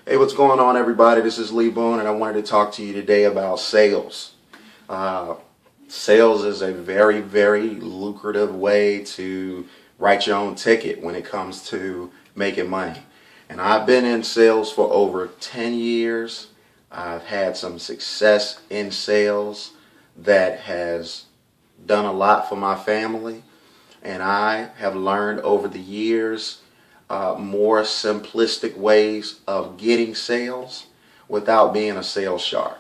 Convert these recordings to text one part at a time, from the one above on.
Hey, what's going on, everybody? This is Lee Boone, and I wanted to talk to you today about sales. Uh, Sales is a very, very lucrative way to write your own ticket when it comes to making money. And I've been in sales for over 10 years. I've had some success in sales that has done a lot for my family. And I have learned over the years more simplistic ways of getting sales without being a sales shark.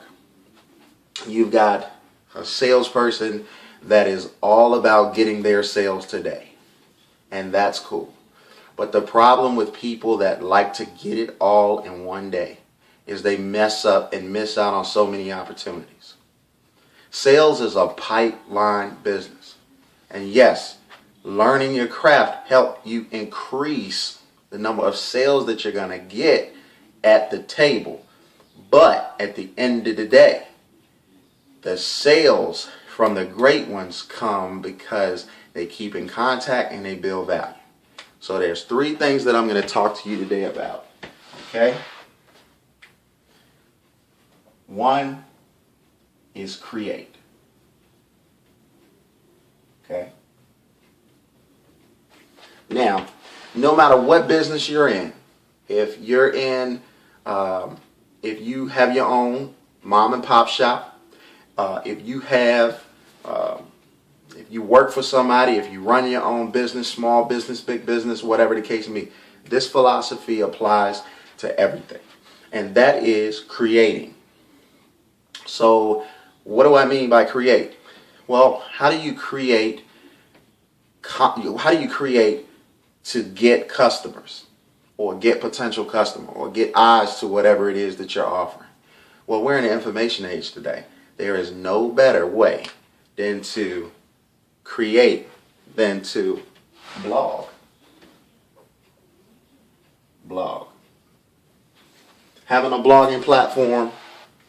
You've got a salesperson that is all about getting their sales today, and that's cool. But the problem with people that like to get it all in one day is they mess up and miss out on so many opportunities. Sales is a pipeline business. And yes, learning your craft help you increase the number of sales that you're going to get at the table. But at the end of the day, the sales from the great ones come because they keep in contact and they build value. So there's three things that I'm going to talk to you today about. Okay? One is create. Okay? Now, no matter what business you're in, if you're in, if you have your own mom and pop shop, if you have, if you work for somebody, if you run your own business, small business, big business, whatever the case may be, this philosophy applies to everything, and that is creating. So, what do I mean by create? Well, how do you create? How do you create to get customers or get potential customer or get eyes to whatever it is that you're offering? Well, we're in the information age today. There is no better way than to create than to blog. Blog. Having a blogging platform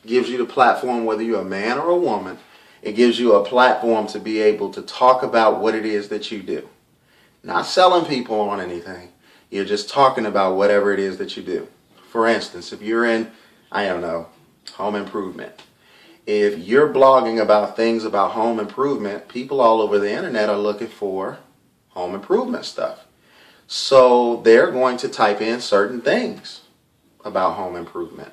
gives you the platform, whether you're a man or a woman, it gives you a platform to be able to talk about what it is that you do. Not selling people on anything. You're just talking about whatever it is that you do. For instance, if you're in, I don't know, home improvement. If you're blogging about things about home improvement, people all over the internet are looking for home improvement stuff. So they're going to type in certain things about home improvement.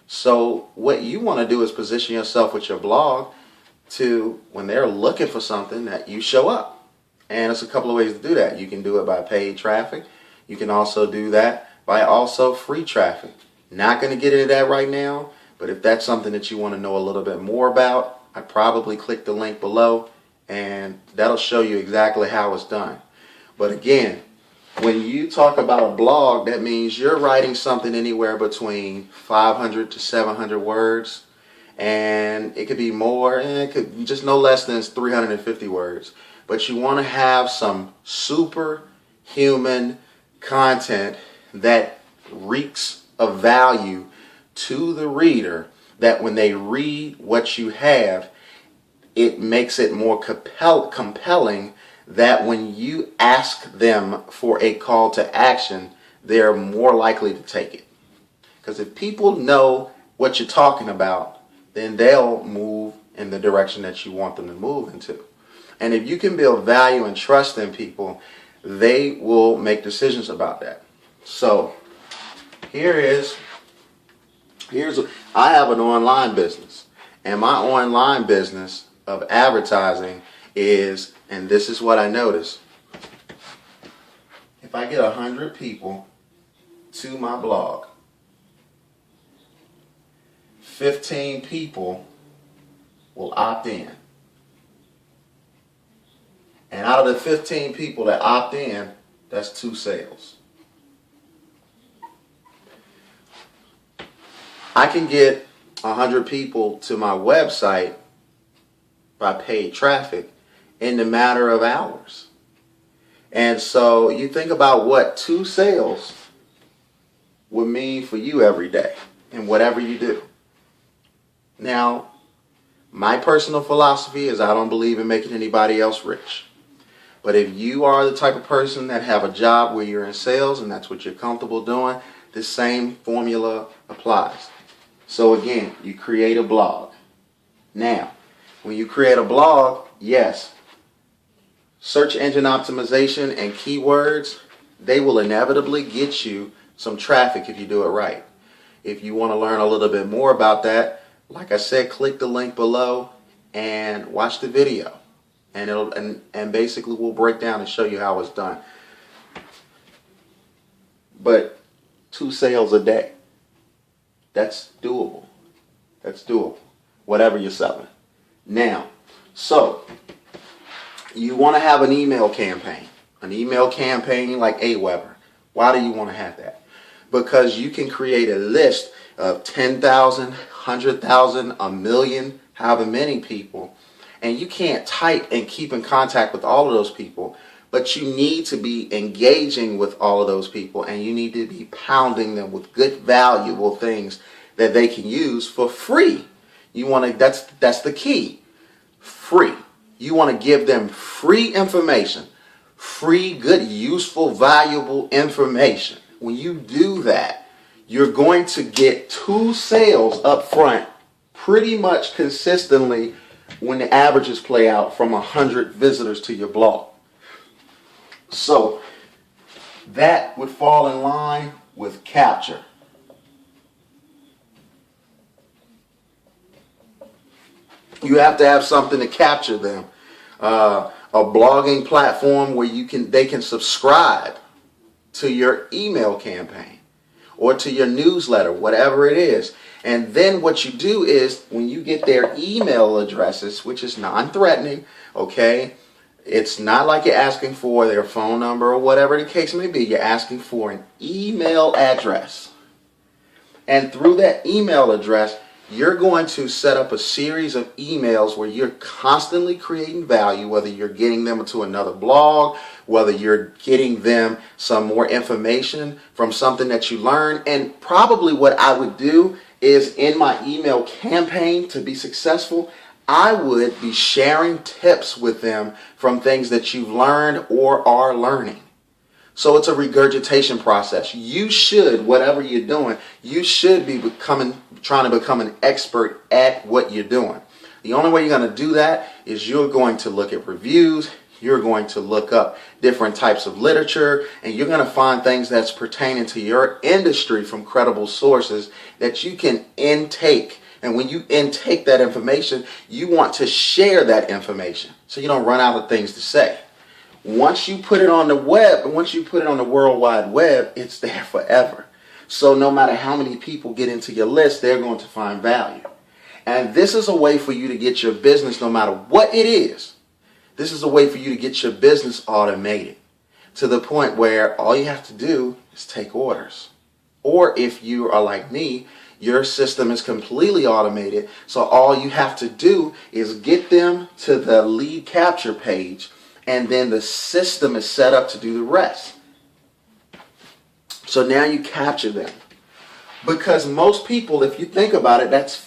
So what you want to do is position yourself with your blog to, when they're looking for something, that you show up. And it's a couple of ways to do that. You can do it by paid traffic. You can also do that by also free traffic. Not going to get into that right now, but if that's something that you want to know a little bit more about, I'd probably click the link below and that'll show you exactly how it's done. But again, when you talk about a blog, that means you're writing something anywhere between 500 to 700 words. And it could be more, and it could be just no less than 350 words. But you want to have some superhuman content that reeks of value to the reader, that when they read what you have, it makes it more compelling, that when you ask them for a call to action, they're more likely to take it. Because if people know what you're talking about, then they'll move in the direction that you want them to move into. And if you can build value and trust in people, they will make decisions about that. So I have an online business, and my online business of advertising is, and this is what I notice, if I get 100 people to my blog, 15 people will opt in. And out of the 15 people that opt in, that's 2 sales. I can get 100 people to my website by paid traffic in the matter of hours. And so you think about what 2 sales would mean for you every day in whatever you do. Now, my personal philosophy is I don't believe in making anybody else rich. But if you are the type of person that have a job where you're in sales and that's what you're comfortable doing, the same formula applies. So again, you create a blog. Now, when you create a blog, yes, search engine optimization and keywords, they will inevitably get you some traffic if you do it right. If you want to learn a little bit more about that, like I said, click the link below and watch the video. And it'll and basically we'll break down and show you how it's done. But 2 sales a day, that's doable. That's doable. Whatever you're selling. Now, so you want to have an email campaign. An email campaign like Aweber. Why do you want to have that? Because you can create a list of 10,000, 100,000, a million, however many people, and you can't type and keep in contact with all of those people, but you need to be engaging with all of those people, and you need to be pounding them with good, valuable things that they can use for free. You want to, that's the key. Free. You want to give them free information, free, good, useful, valuable information. When you do that, you're going to get 2 sales up front pretty much consistently when the averages play out from 100 visitors to your blog. So that would fall in line with capture. You have to have something to capture them. A blogging platform where they can subscribe to your email campaign or to your newsletter, whatever it is. And then what you do is when you get their email addresses, which is non-threatening, okay? It's not like you're asking for their phone number or whatever the case may be. You're asking for an email address. And through that email address, you're going to set up a series of emails where you're constantly creating value, whether you're getting them to another blog, whether you're getting them some more information from something that you learned. And probably what I would do is in my email campaign to be successful, I would be sharing tips with them from things that you've learned or are learning. So it's a regurgitation process. You should, whatever you're doing, you should be trying to become an expert at what you're doing. The only way you're going to do that is you're going to look at reviews, you're going to look up different types of literature, and you're going to find things that's pertaining to your industry from credible sources that you can intake. And when you intake that information, you want to share that information so you don't run out of things to say. Once you put it on the web, once you put it on the World Wide Web, it's there forever. So no matter how many people get into your list, they're going to find value. And this is a way for you to get your business, no matter what it is, this is a way for you to get your business automated to the point where all you have to do is take orders. Or if you are like me, your system is completely automated. So all you have to do is get them to the lead capture page, and then the system is set up to do the rest. So now you capture them. Because most people, if you think about it, that's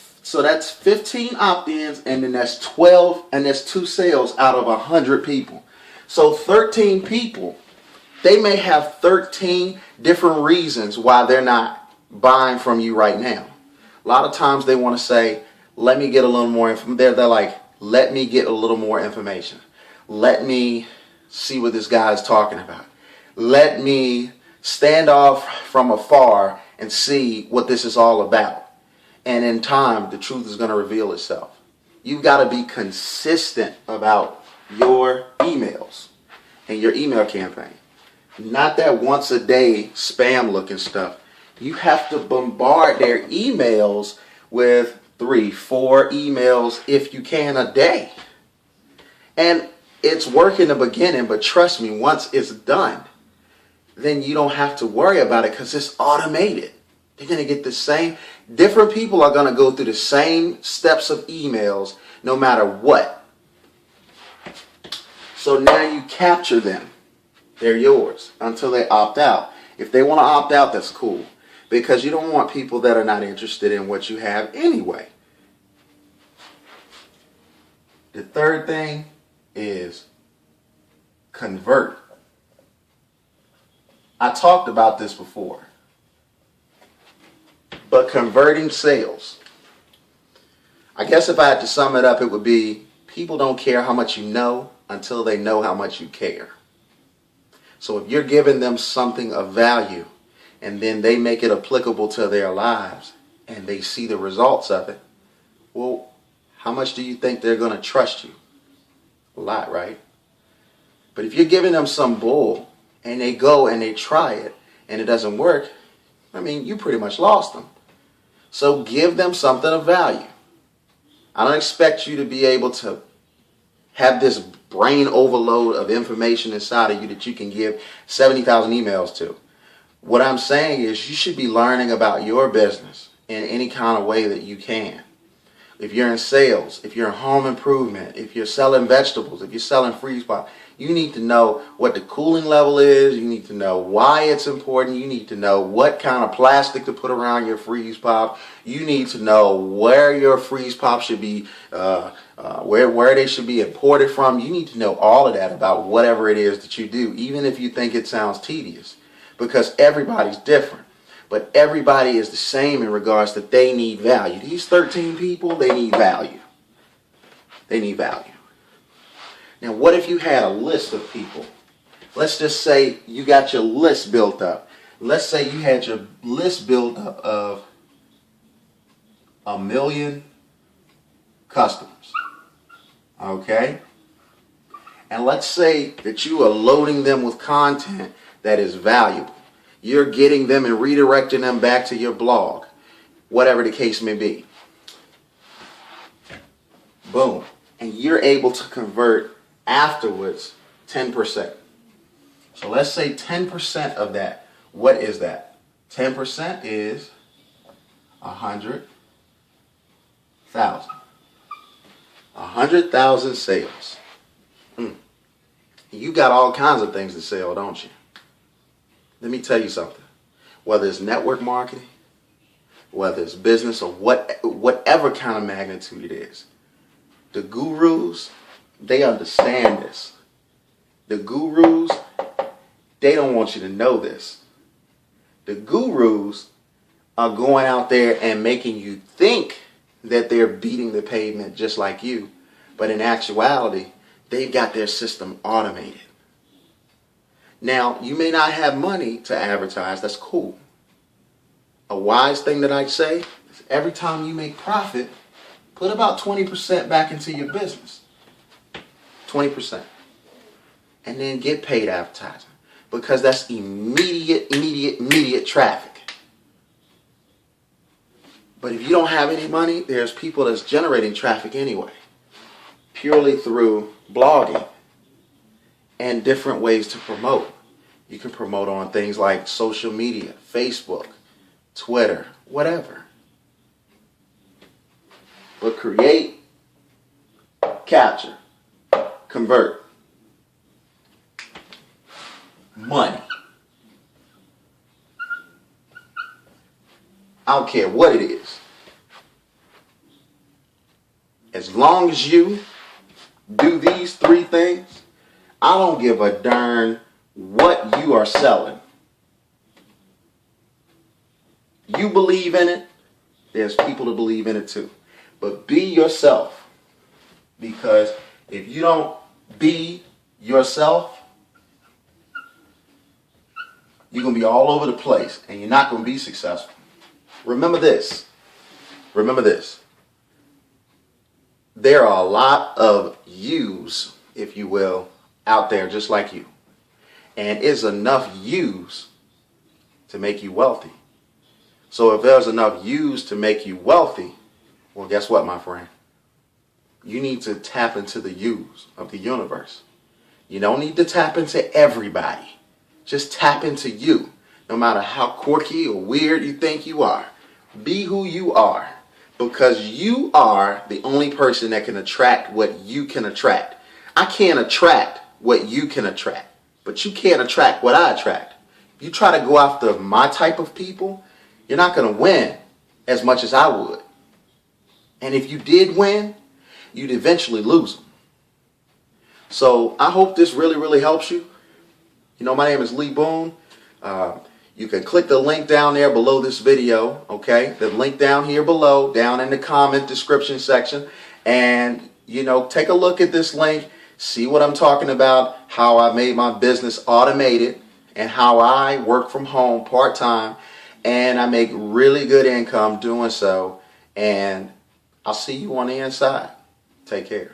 15 opt-ins, and then that's 12, and that's 2 sales out of 100 people. So 13 people, they may have 13 different reasons why they're not buying from you right now. A lot of times they want to say, let me get a little more information. They're like, let me get a little more information. Let me see what this guy is talking about. Let me stand off from afar and see what this is all about. And in time, the truth is going to reveal itself. You've got to be consistent about your emails and your email campaign. Not that once a day spam looking stuff. You have to bombard their emails with 3, 4 emails if you can a day. And it's work in the beginning, but trust me, once it's done, then you don't have to worry about it because it's automated. They're going to get the same, different people are going to go through the same steps of emails no matter what. So now you capture them. They're yours until they opt out. If they want to opt out, that's cool. Because you don't want people that are not interested in what you have anyway. The third thing is convert. I talked about this before. But converting sales, I guess if I had to sum it up, it would be people don't care how much you know until they know how much you care. So if you're giving them something of value and then they make it applicable to their lives and they see the results of it, well, how much do you think they're going to trust you? A lot, right? But if you're giving them some bull and they go and they try it and it doesn't work, I mean, you pretty much lost them. So give them something of value. I don't expect you to be able to have this brain overload of information inside of you that you can give 70,000 emails to. What I'm saying is you should be learning about your business in any kind of way that you can. If you're in sales, if you're in home improvement, if you're selling vegetables, if you're selling freeze pop, you need to know what the cooling level is. You need to know why it's important. You need to know what kind of plastic to put around your freeze pop. You need to know where your freeze pop should be, where they should be imported from. You need to know all of that about whatever it is that you do, even if you think it sounds tedious, because everybody's different. But everybody is the same in regards that they need value. These 13 people, they need value. They need value. Now, what if you had a list of people? Let's just say you got your list built up. Let's say you had your list built up of 1 million customers. Okay? And let's say that you are loading them with content that is valuable. You're getting them and redirecting them back to your blog, whatever the case may be. Boom. And you're able to convert afterwards 10%. So let's say 10% of that. What is that? 10% is 100,000. 100,000 sales. You got all kinds of things to sell, don't you? Let me tell you something. Whether it's network marketing, whether it's business or whatever kind of magnitude it is, the gurus, they understand this. The gurus, they don't want you to know this. The gurus are going out there and making you think that they're beating the pavement just like you. But in actuality, they've got their system automated. Now, you may not have money to advertise. That's cool. A wise thing that I'd say is every time you make profit, put about 20% back into your business. 20%. And then get paid advertising. Because that's immediate traffic. But if you don't have any money, there's people that's generating traffic anyway. Purely through blogging and different ways to promote. You can promote on things like social media, Facebook, Twitter, whatever. But create, capture, convert. Money. I don't care what it is. As long as you do these 3 things, I don't give a darn what you are selling. You believe in it, there's people to believe in it too. But be yourself. Because if you don't be yourself, you're going to be all over the place and you're not going to be successful. Remember this. Remember this. There are a lot of yous, if you will, out there just like you. And it's enough yous to make you wealthy. So if there's enough yous to make you wealthy, well, guess what, my friend? You need to tap into the yous of the universe. You don't need to tap into everybody. Just tap into you. No matter how quirky or weird you think you are. Be who you are. Because you are the only person that can attract what you can attract. I can't attract what you can attract. But you can't attract what I attract. If you try to go after my type of people, you're not going to win as much as I would. And if you did win, you'd eventually lose them. So I hope this really helps you. You know, my name is Lee Boone. you can click the link down there below this video, okay? The link down here below, down in the comment description section. And, you know, take a look at this link, see what I'm talking about, how I made my business automated, and how I work from home part-time, and I make really good income doing so. And I'll see you on the inside. Take care.